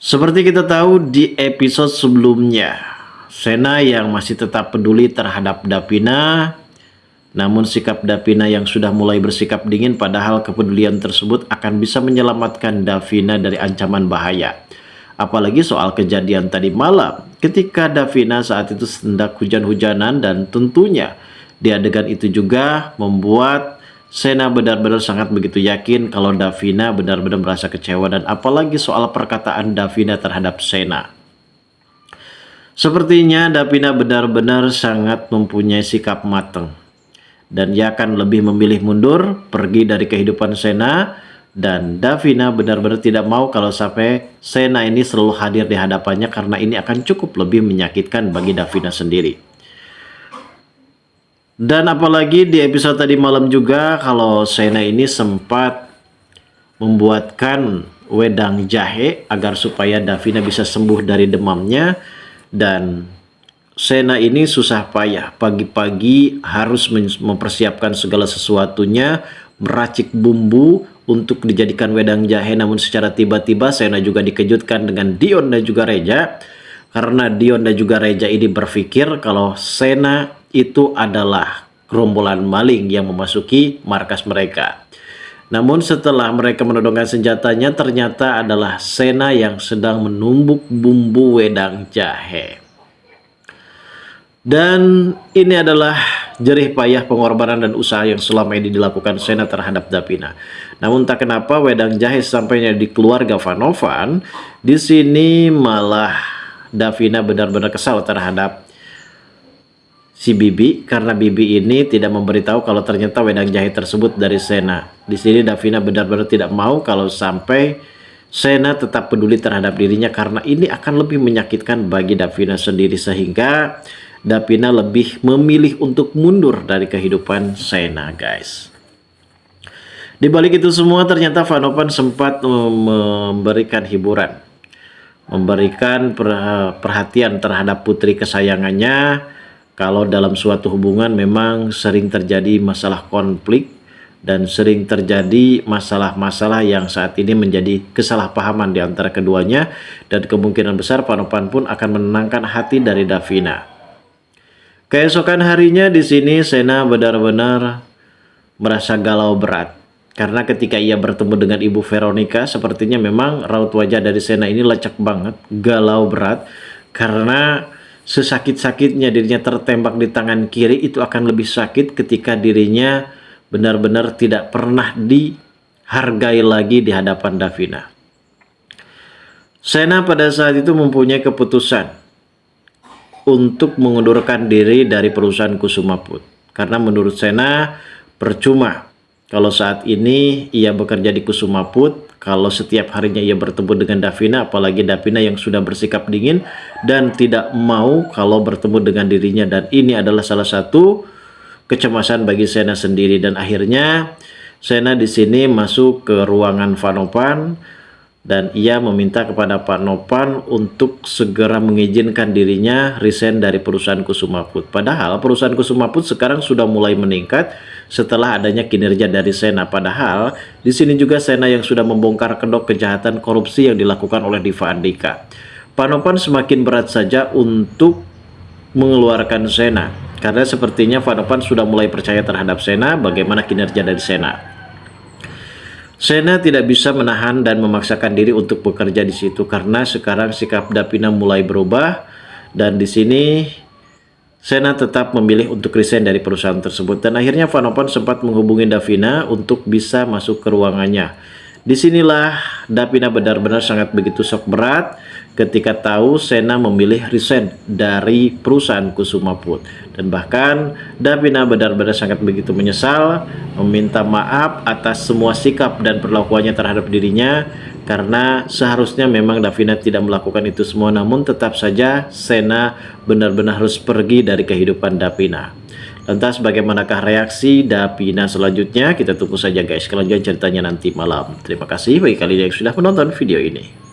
Seperti kita tahu di episode sebelumnya, Sena yang masih tetap peduli terhadap Davina, namun sikap Davina yang sudah mulai bersikap dingin, padahal kepedulian tersebut akan bisa menyelamatkan Davina dari ancaman bahaya. Apalagi soal kejadian tadi malam, ketika Davina saat itu hendak hujan-hujanan, dan tentunya di adegan itu juga membuat Sena benar-benar sangat begitu yakin kalau Davina benar-benar merasa kecewa, dan apalagi soal perkataan Davina terhadap Sena. Sepertinya Davina benar-benar sangat mempunyai sikap matang, dan ia akan lebih memilih mundur, pergi dari kehidupan Sena. Dan Davina benar-benar tidak mau kalau sampai Sena ini selalu hadir di hadapannya, karena ini akan cukup lebih menyakitkan bagi Davina sendiri. Dan apalagi di episode tadi malam juga, kalau Sena ini sempat membuatkan wedang jahe agar supaya Davina bisa sembuh dari demamnya. Dan Sena ini susah payah, pagi-pagi harus mempersiapkan segala sesuatunya, meracik bumbu untuk dijadikan wedang jahe. Namun secara tiba-tiba Sena juga dikejutkan dengan Dion dan juga Reja, karena Dion dan juga Reja ini berpikir kalau Sena itu adalah gerombolan maling yang memasuki markas mereka. Namun setelah mereka menodongkan senjatanya, ternyata adalah Sena yang sedang menumbuk bumbu wedang jahe. Dan ini adalah jerih payah pengorbanan dan usaha yang selama ini dilakukan Sena terhadap Davina. Namun tak kenapa wedang jahe sampainya di keluarga Vanovan, di sini malah Davina benar-benar kesal terhadap si Bibi, karena Bibi ini tidak memberitahu kalau ternyata wedang jahe tersebut dari Sena. Di sini Davina benar-benar tidak mau kalau sampai Sena tetap peduli terhadap dirinya, karena ini akan lebih menyakitkan bagi Davina sendiri, sehingga Davina lebih memilih untuk mundur dari kehidupan Sena, guys. Di balik itu semua, ternyata Vanovan sempat memberikan hiburan, memberikan perhatian terhadap putri kesayangannya. Kalau dalam suatu hubungan memang sering terjadi masalah konflik, dan sering terjadi masalah-masalah yang saat ini menjadi kesalahpahaman di antara keduanya, dan kemungkinan besar Vanovan pun akan menenangkan hati dari Davina. Keesokan harinya di sini Sena benar-benar merasa galau berat, karena ketika ia bertemu dengan Ibu Veronica, sepertinya memang raut wajah dari Sena ini lecek banget, galau berat, karena sesakit-sakitnya dirinya tertembak di tangan kiri, itu akan lebih sakit ketika dirinya benar-benar tidak pernah dihargai lagi di hadapan Davina. Sena pada saat itu mempunyai keputusan untuk mengundurkan diri dari perusahaan Kusuma Food, karena menurut Sena percuma kalau saat ini ia bekerja di Kusuma Food, kalau setiap harinya ia bertemu dengan Davina, apalagi Davina yang sudah bersikap dingin dan tidak mau kalau bertemu dengan dirinya. Dan ini adalah salah satu kecemasan bagi Sena sendiri, dan akhirnya Sena di sini masuk ke ruangan Vanovan, dan ia meminta kepada Pak Novan untuk segera mengizinkan dirinya resign dari perusahaan Kusuma Food. Padahal perusahaan Kusuma Food sekarang sudah mulai meningkat setelah adanya kinerja dari Sena. Padahal di sini juga Sena yang sudah membongkar kedok kejahatan korupsi yang dilakukan oleh Diva Andika. Pak Novan semakin berat saja untuk mengeluarkan Sena, karena sepertinya Vanovan sudah mulai percaya terhadap Sena, bagaimana kinerja dari Sena. Sena tidak bisa menahan dan memaksakan diri untuk bekerja di situ, karena sekarang sikap Davina mulai berubah, dan di sini Sena tetap memilih untuk resign dari perusahaan tersebut. Dan akhirnya Vanovan sempat menghubungi Davina untuk bisa masuk ke ruangannya. Disinilah Davina benar-benar sangat begitu shock berat ketika tahu Sena memilih resign dari perusahaan Kusuma Food. Dan bahkan Davina benar-benar sangat begitu menyesal, meminta maaf atas semua sikap dan perlakuannya terhadap dirinya, karena seharusnya memang Davina tidak melakukan itu semua. Namun tetap saja Sena benar-benar harus pergi dari kehidupan Davina. Lantas bagaimanakah reaksi Davina selanjutnya? Kita tunggu saja guys, kelanjutan ceritanya nanti malam. Terima kasih bagi kalian yang sudah menonton video ini.